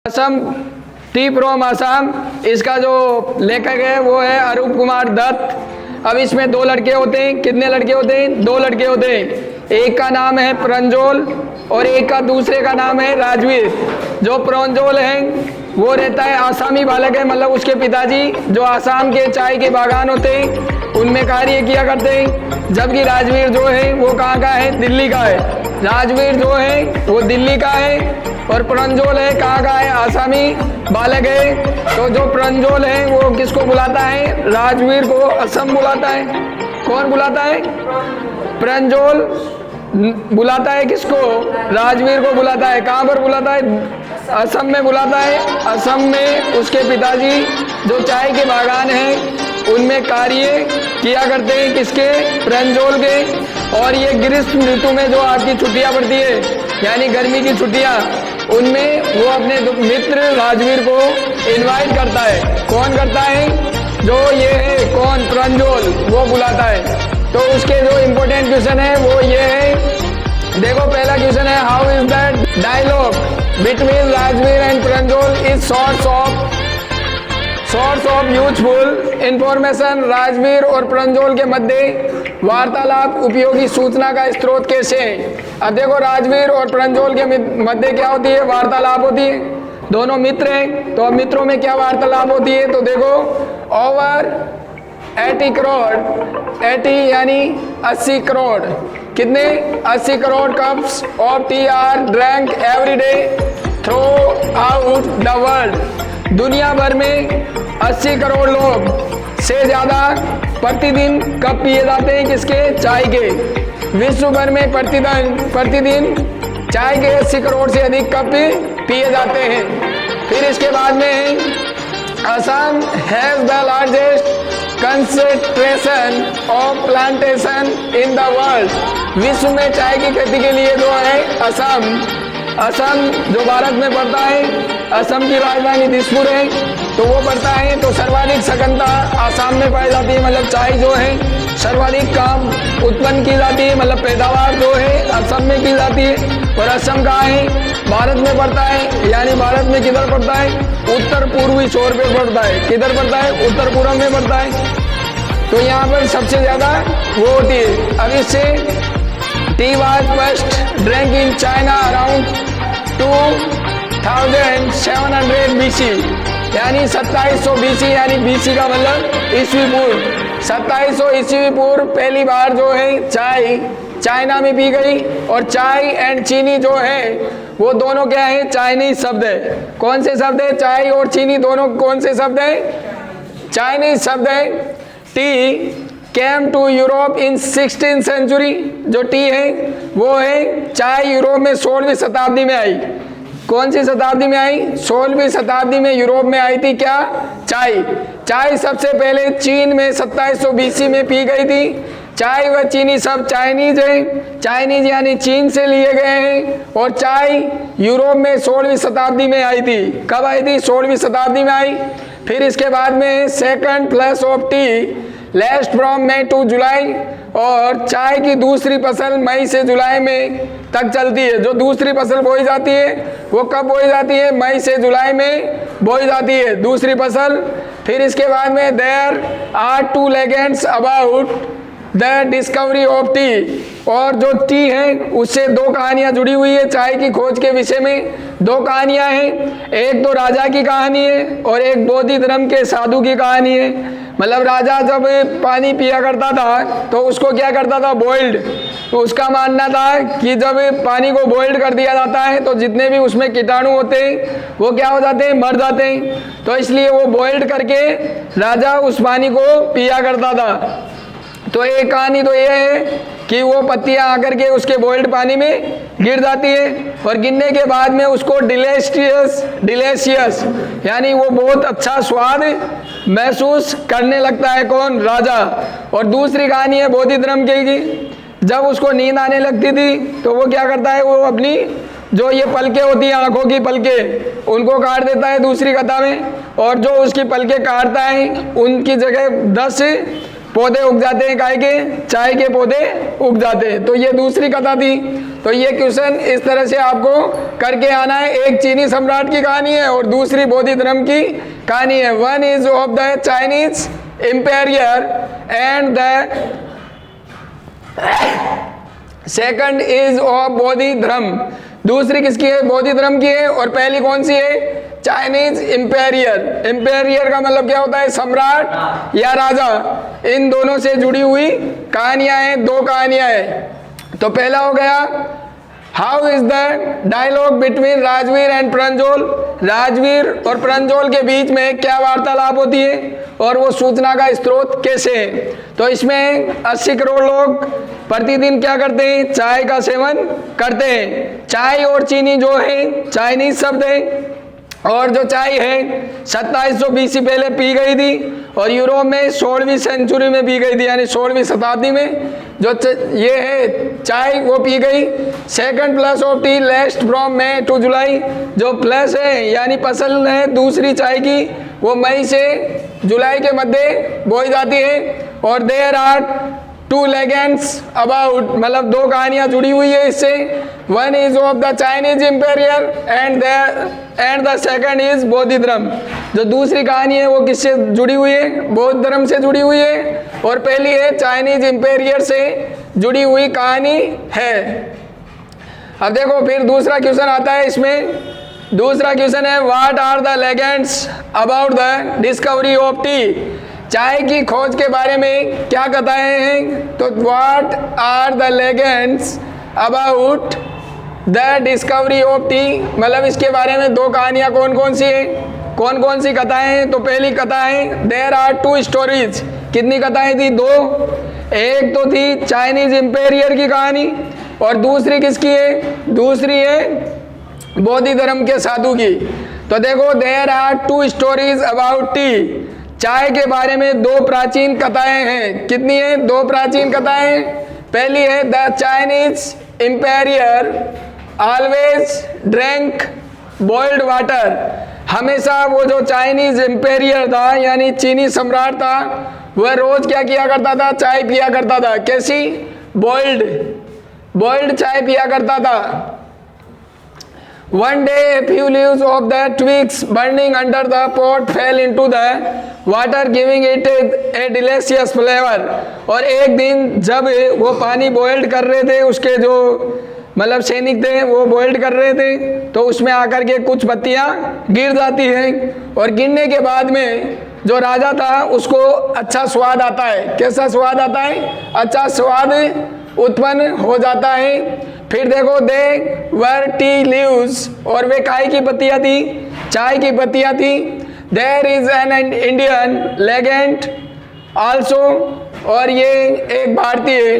Assam T from Assam. इसका जो लेखक है वो है अरूप कुमार दत्त। अब इसमें दो लड़के होते हैं। कितने लड़के होते हैं? दो लड़के होते हैं। एक का नाम है प्रंजोल और एक का दूसरे का नाम है राजवीर। जो प्रंजोल है वो रहता है आसामी बालक है, मतलब उसके पिताजी जो आसाम के चाय के बागान होते हैं उनमें कार्य किया करते हैं। जबकि राजवीर जो है वो कहाँ का है? दिल्ली का है। राजवीर जो है वो दिल्ली का है और प्रंजोल है कहाँ का है? आसामी बालक है। तो जो प्रंजोल है वो किसको बुलाता है? राजवीर को असम बुलाता है। कौन बुलाता है? प्रंजोल बुलाता है किसको? राजवीर को बुलाता है। कहाँ पर बुलाता है? असम में बुलाता है। असम में उसके पिताजी जो चाय के बागान हैं उनमें कार्य किया करते हैं। किसके? प्रंजोल के। और ये ग्रीष्म ऋतु में जो आपकी छुट्टियां पड़ती है यानी गर्मी की छुट्टियां, उनमें वो अपने मित्र राजवीर को इनवाइट करता है। कौन करता है? जो ये है कौन? प्रंजोल, वो बुलाता है। तो उसके जो इम्पोर्टेंट क्वेश्चन है वो ये है, देखो पहला क्वेश्चन है how is that dialogue between Rajveer and Pranjol is source of useful information. Rajveer और प्रंजोल के मध्य वार्तालाप उपयोगी सूचना का स्रोत कैसे है? अब देखो राजवीर और प्रंजोल के मध्य क्या होती है? वार्तालाप होती है। दोनों मित्र हैं तो अब मित्रों में क्या वार्तालाप होती है? तो देखो ओवर 80 करोड़, 80 यानी 80 करोड़, कितने? 80 crore cups of T R drank every day through out the world. दुनिया भर में 80 करोड़ लोग से ज्यादा प्रतिदिन कप पिए जाते हैं। किसके? चाय के। विश्व भर में प्रतिदिन चाय के 80 करोड़ से अधिक कप पिए जाते हैं। फिर इसके बाद में Assam has the largest concentration of plantation in the world. विश्व में चाय की खेती के लिए जो है असम जो भारत में पड़ता है, असम की राजधानी दिसपुर है तो वो पड़ता है। तो सर्वाधिक सघनता आसाम में पाई जाती है, मतलब चाय जो है सर्वाधिक काम उत्पन्न की जाती है, मतलब पैदावार जो है असम में की जाती है। और असम कहाँ है? भारत में पड़ता है। यानी भारत में किधर पड़ता है? उत्तर पूर्वी छोर पे पड़ता है। किधर पड़ता है? उत्तर पूर्व में पड़ता है। तो यहाँ पर सबसे ज्यादा वो होती है। अब इससे tea was first drink in China around 2700 BC, यानी 2700 BC, यानी BC का मतलब ईस्वी पूर्व। 2700 ईस्वी पूर्व पहली बार जो है चाय चाइना में पी गई। और चाय एंड चीनी जो है वो दोनों क्या है? चाइनीज शब्द है। कौन से शब्द है? चाय और चीनी दोनों कौन से शब्द है? चाइनीज शब्द है। Tea came to Europe in 16th century. जो टी है वो है चाय यूरोप में 16वीं शताब्दी में आई। कौन सी शताब्दी में आई? 16वीं शताब्दी में यूरोप में आई थी क्या? चाय सबसे पहले चीन में 2700 BC में पी गई थी। चाय व चीनी सब चाइनीज है। चाइनीज यानी चीन से लिए गए हैं। और चाय यूरोप में 16वीं शताब्दी में आई थी। कब आई थी? 16वीं शताब्दी में आई। फिर इसके बाद में second flush of tea last from May to July. और चाय की दूसरी फसल मई से जुलाई में तक चलती है। जो दूसरी फसल बोई जाती है वो कब बोई जाती है? मई से जुलाई में बोई जाती है दूसरी फसल। फिर इसके बाद में there are 2 legends about the discovery of tea. और जो टी है उससे दो कहानियां जुड़ी हुई है। चाय की खोज के विषय में दो कहानियां हैं। एक तो राजा की कहानी है और एक बोधि धर्म के साधु की कहानी है। मतलब राजा जब पानी पिया करता था तो उसको क्या करता था? बॉइल्ड। तो उसका मानना था कि जब पानी को बॉइल्ड कर दिया जाता है तो जितने भी उसमें कीटाणु होते हैं वो क्या हो जाते हैं? मर जाते हैं। तो इसलिए वो बॉइल्ड करके राजा उस पानी को पिया करता था। तो एक कहानी तो ये है कि वो पत्तियां आकर के उसके बॉइल्ड पानी में गिर जाती है और गिरने के बाद में उसको डिलेशियस यानी वो बहुत अच्छा स्वाद महसूस करने लगता है। कौन? राजा। और दूसरी कहानी है बोधि धर्म की। जब उसको नींद आने लगती थी तो वो क्या करता है? वो अपनी जो ये पलके होती है, आंखों की पलके, उनको काट देता है दूसरी कथा में। और जो उसकी पलके काटता है उनकी जगह 10 पौधे उग जाते हैं, काय के, चाय के पौधे उग जाते हैं। तो ये दूसरी कथा थी। तो ये क्वेश्चन इस तरह से आपको करके आना है। एक चीनी सम्राट की कहानी है और दूसरी बोधि धर्म की कहानी है। One is of the Chinese empire and the second is of Bodhi Dharma. दूसरी किसकी है? बोधि धर्म की है। और पहली कौन सी है? Chinese empire. एम्पायर का मतलब क्या होता है? सम्राट या राजा। इन दोनों से जुड़ी हुई कहानियां हैं, दो कहानियां हैं। तो पहला हो गया, how is the dialogue between Rajveer and Pranjol. Rajveer और प्रंजोल के बीच में क्या वार्तालाप होती है और वो सूचना का स्रोत कैसे है। तो इसमें 80 करोड़ लोग प्रतिदिन क्या करते हैं? चाय का सेवन करते हैं। चाय और चीनी जो है चाइनीज शब्द है, और जो चाय है 2700 BC पहले पी गई थी और यूरोप में 16वीं सेंचुरी में पी गई थी, यानी 16वीं शताब्दी में जो ये है चाय वो पी गई। Second flush of tea last from May to July. जो प्लस है यानी फसल है दूसरी चाय की, वो मई से जुलाई के मध्य बोई जाती है। और there are two legends about, मतलब दो कहानियां जुड़ी हुई है इससे। One is of the Chinese empire and the second is Bodhi Dharma. जो दूसरी कहानी है वो किससे जुड़ी हुई है? बौद्ध धर्म से जुड़ी हुई है। और पहली है चाइनीज एम्पायर से जुड़ी हुई कहानी है। अब देखो फिर दूसरा क्वेश्चन आता है इसमें। दूसरा क्वेश्चन है, what are the legends about the discovery of tea. चाय की खोज के बारे में क्या कथाएं हैं? तो what are the legends about the discovery of tea, मतलब इसके बारे में दो कहानियां कौन कौन सी है, कौन कौन सी कथाएं हैं? तो पहली कथा है, देयर आर टू स्टोरीज। कितनी कथाएं थी? दो। एक तो थी चाइनीज एम्पायर की कहानी और दूसरी किसकी है? दूसरी है बोधि धर्म के साधु की। तो देखो, there are two stories about tea. चाय के बारे में दो प्राचीन कथाएं हैं। कितनी है? दो प्राचीन कथाएं। पहली है, the Chinese empire always drank boiled water. हमेशा वो जो चाइनीज एम्पायर था यानी चीनी सम्राट था, वह रोज क्या किया करता था? चाय पिया करता था। कैसी? बॉइल्ड चाय पिया करता था। One day a few leaves of the twigs burning under the pot fell into the water giving it a delicious flavor। और एक दिन जब वो पानी बॉइल्ड कर रहे थे, उसके जो मतलब सैनिक थे वो बॉइल्ड कर रहे थे, तो उसमें आकर के कुछ पत्तियां गिर जाती हैं और गिरने के बाद में जो राजा था उसको अच्छा स्वाद आता है। कैसा स्वाद आता है? अच्छा स्वाद उत्पन्न हो जाता है। फिर देखो, दे वर टी लीव्स, और वे काय की पत्तियां थी? चाय की पत्तियां थी। There is an Indian legend also, और ये एक भारतीय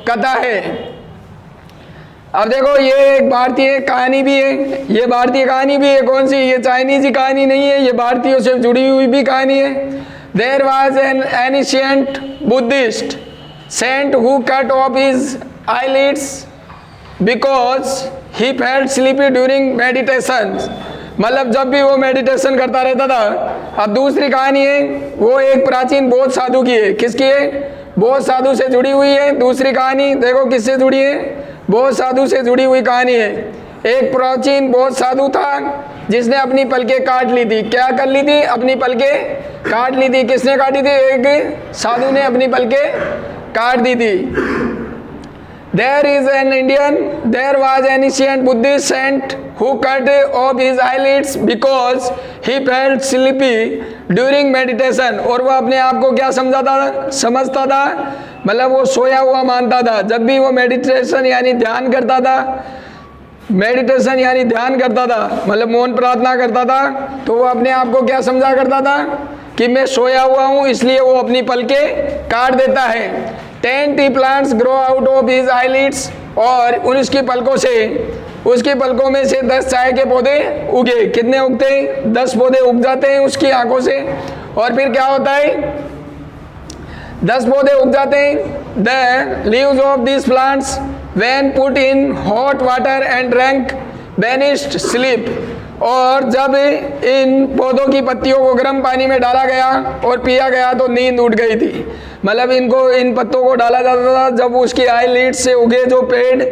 कथा है। अब देखो, ये एक भारतीय कहानी भी है। ये भारतीय कहानी भी है। कौन सी? ये चाइनीज कहानी नहीं है, ये भारतीयों से जुड़ी हुई भी कहानी है। There was an ancient Buddhist saint who cut off his eyelids because he felt sleepy during meditation. मतलब जब भी वो मेडिटेशन करता रहता था। अब दूसरी कहानी है, वो एक प्राचीन बौद्ध साधु की है। किसकी है? बौद्ध साधु से जुड़ी हुई है। दूसरी कहानी देखो किससे जुड़ी है? बौद्ध साधु से जुड़ी हुई कहानी है। एक प्राचीन बौद्ध साधु था जिसने अपनी पलकें काट ली थी। क्या कर ली थी? अपनी पलकें काट ली थी। किसने काटी थी? एक साधु ने अपनी पलकें काट दी थी। There was an ancient Buddhist saint who cut off his eyelids because he felt sleepy during meditation। और वह अपने आप को क्या समझता था? मतलब वो सोया हुआ मानता था। जब भी वो मेडिटेशन यानी ध्यान करता था, मतलब मौन प्रार्थना करता था, तो वो अपने आप को क्या समझा करता था? कि मैं सोया हुआ हूँ, इसलिए वो अपनी पलकें काट देता है। 10 T plants grow out of his eyelids, और उसकी पलकों में से 10 चाय के पौधे उगे। कितने उगते हैं? 10 पौधे उग जाते हैं उसकी आंखों से। और फिर क्या होता है? 10 पौधे उग जाते हैं। The leaves of this plants when put in hot water and drank banished sleep. और जब इन पौधों की पत्तियों को गर्म पानी में डाला गया और पिया गया तो नींद उड़ गई थी। मतलब इनको, इन पत्तों को डाला जाता था, जब उसकी आईलिड से उगे जो पेड़,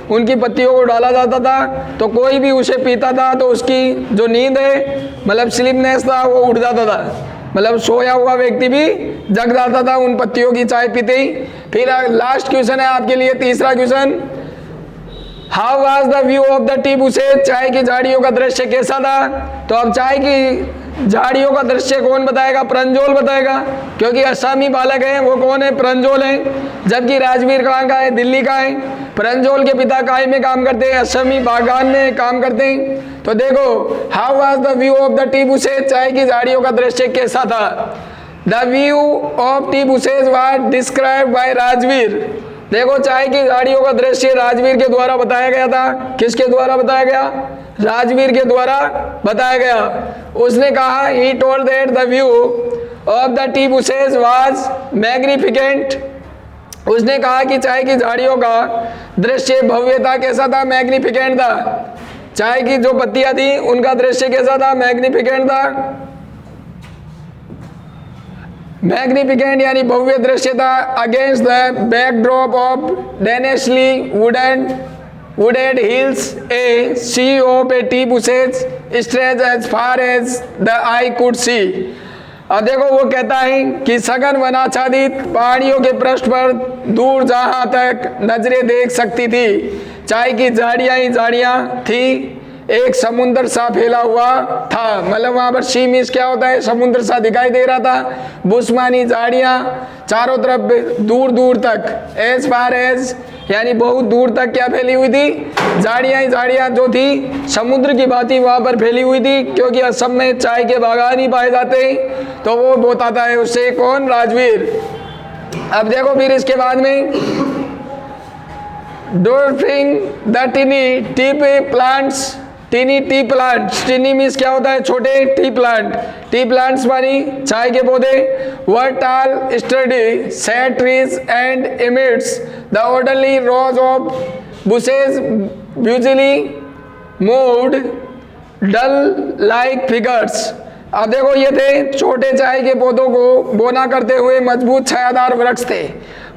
उनकी पत्तियों को डाला जाता था, तो कोई भी उसे पीता था तो उसकी जो नींद है, मतलब स्लीपनेस था, वो उड़ जाता था। मतलब सोया हुआ व्यक्ति भी जग जाता था उन पत्तियों की चाय पीते ही। फिर लास्ट क्वेश्चन है आपके लिए, तीसरा question, how was the view of the T bushes, चाय की झाड़ियों का दृश्य कैसा था? तो अब चाय की झाड़ियों का दृश्य कौन बताएगा? प्रंजोल बताएगा, क्योंकि असमी बालक है, वो कौन है? प्रंजोल है। जबकि राजवीर कहाँ का है? दिल्ली का है। प्रंजोल के पिता काय में काम करते हैं? असमी बागान में काम करते हैं। तो देखो, how was the view of the T bushes, चाय की झाड़ियों का दृश्य कैसा था? The view of T bushes was described bye Rajveer. देखो, चाय की झाड़ियों का दृश्य राजवीर के द्वारा बताया गया था। किसके द्वारा बताया गया? राजवीर के द्वारा बताया गया। उसने कहा, he told that the view of the tea bushes was magnificent। उसने कहा कि चाय की झाड़ियों का दृश्य, भव्यता कैसा था? मैग्निफिकेंट था। चाय की जो पत्तियां थी उनका दृश्य कैसा था? मैग्निफिकेंट था। मैग्निफिकेंट यानी भव्य दृश्य था। Against the backdrop of densely wooded hills, a sea of a tea bushes stretched as far as the eye could see। अब देखो, वो कहता है कि सघन वनाच्छादित पहाड़ियों के पृष्ठ पर दूर जहां तक नजरें देख सकती थी, चाय की झाड़ियां ही झाड़ियां थी, एक समुद्र सा फैला हुआ था। मतलब वहां पर सी मीन्स क्या होता है? समुद्र सा दिखाई दे रहा था। बुशमानी झाड़ियां चारों तरफ दूर दूर तक, एज फार एज यानी बहुत दूर तक क्या फैली हुई थी? झाड़ियां ही झाड़ियां जो थी समुद्र की भांति वहां पर फैली हुई थी। क्योंकि असम में चाय के बागान ही पाए जाते हैं, तो वो बताता है उससे कौन? राजवीर। अब देखो, फिर इसके बाद में dwarfing the tiny tea plants, tiny tea plants, tiny means क्या होता है? छोटे। टी प्लांट, टी प्लांट्स मानी चाय के पौधे। Were tall sturdy shade trees and amidst the orderly rows of bushes usually moved doll like figures. अब देखो, ये थे छोटे चाय के पौधों को बोना करते हुए मजबूत छायादार वृक्ष थे।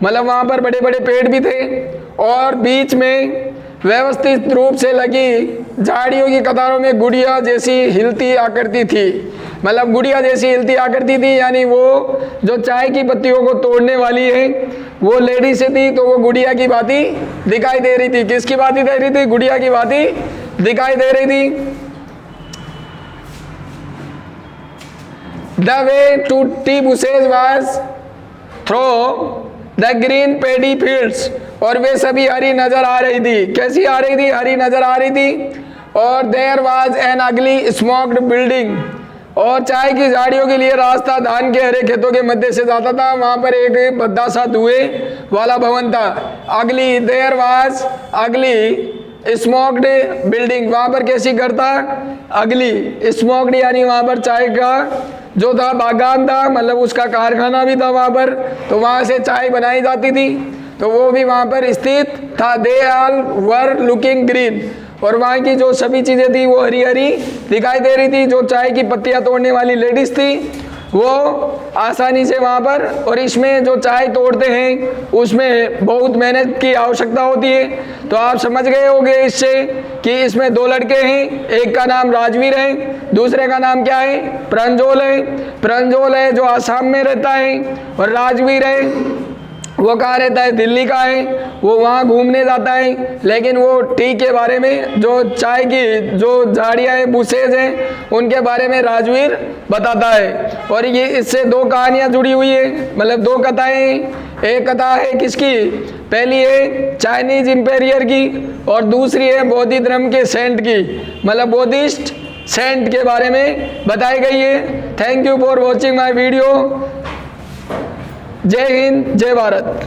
मतलब वहां पर बड़े बड़े पेड़ भी थे और बीच में व्यवस्थित रूप से लगी झाड़ियों की कतारों में गुड़िया जैसी हिलती आकृति थी। मतलब गुड़िया जैसी हिलती आकृति थी, यानी वो जो चाय की पत्तियों को तोड़ने वाली है वो लेडी से थी, तो वो गुड़िया की भांति दिखाई दे रही थी। किसकी भांति दे रही थी? गुड़िया की भांति दिखाई दे रही थी। The way to tea bushes was through the green paddy fields, और वे सभी हरी नजर आ रही थी। कैसी आ रही थी? हरी नजर आ रही थी। और there was an ugly smoked building, और चाय की झाड़ियों के लिए रास्ता धान के हरे खेतों के मध्य से जाता था। वहां पर एक भद्दा सा धुएं वाला भवन था। अगली, देयर वाज अगली स्मोक्ड बिल्डिंग, वहां पर कैसी घर था? अगली। स्मोक्ड यानी वहां पर चाय का जो था बागान था, मतलब उसका कारखाना भी था वहां पर, तो वहां से चाय बनाई जाती थी, तो वो भी वहां पर स्थित था। They all were looking green, और वहां की जो सभी चीजें थी वो हरी हरी दिखाई दे रही थी। जो चाय की पत्तियां तोड़ने वाली लेडीज थी वो आसानी से वहां पर, और इसमें जो चाय तोड़ते हैं उसमें बहुत मेहनत की आवश्यकता होती है। तो आप समझ गए होंगे इससे कि इसमें दो लड़के हैं, एक का नाम राजवीर है, दूसरे का नाम क्या है? प्रंजोल है। प्रंजोल है जो आसाम में रहता है, और राजवीर है वो कहाँ रहता है? दिल्ली का है। वो वहाँ घूमने जाता है, लेकिन वो टी के बारे में, जो चाय की जो झाड़ियाँ हैं, बुशेज हैं, उनके बारे में राजवीर बताता है। और ये इससे दो कहानियाँ जुड़ी हुई है, मतलब दो कथाएं। एक कथा है किसकी? पहली है चाइनीज इंपेरियर की, और दूसरी है बौद्ध धर्म के सेंट की, मतलब बौद्धिस्ट सेंट के बारे में बताई गई है। Thank you for watching my video. जय हिंद, जय भारत।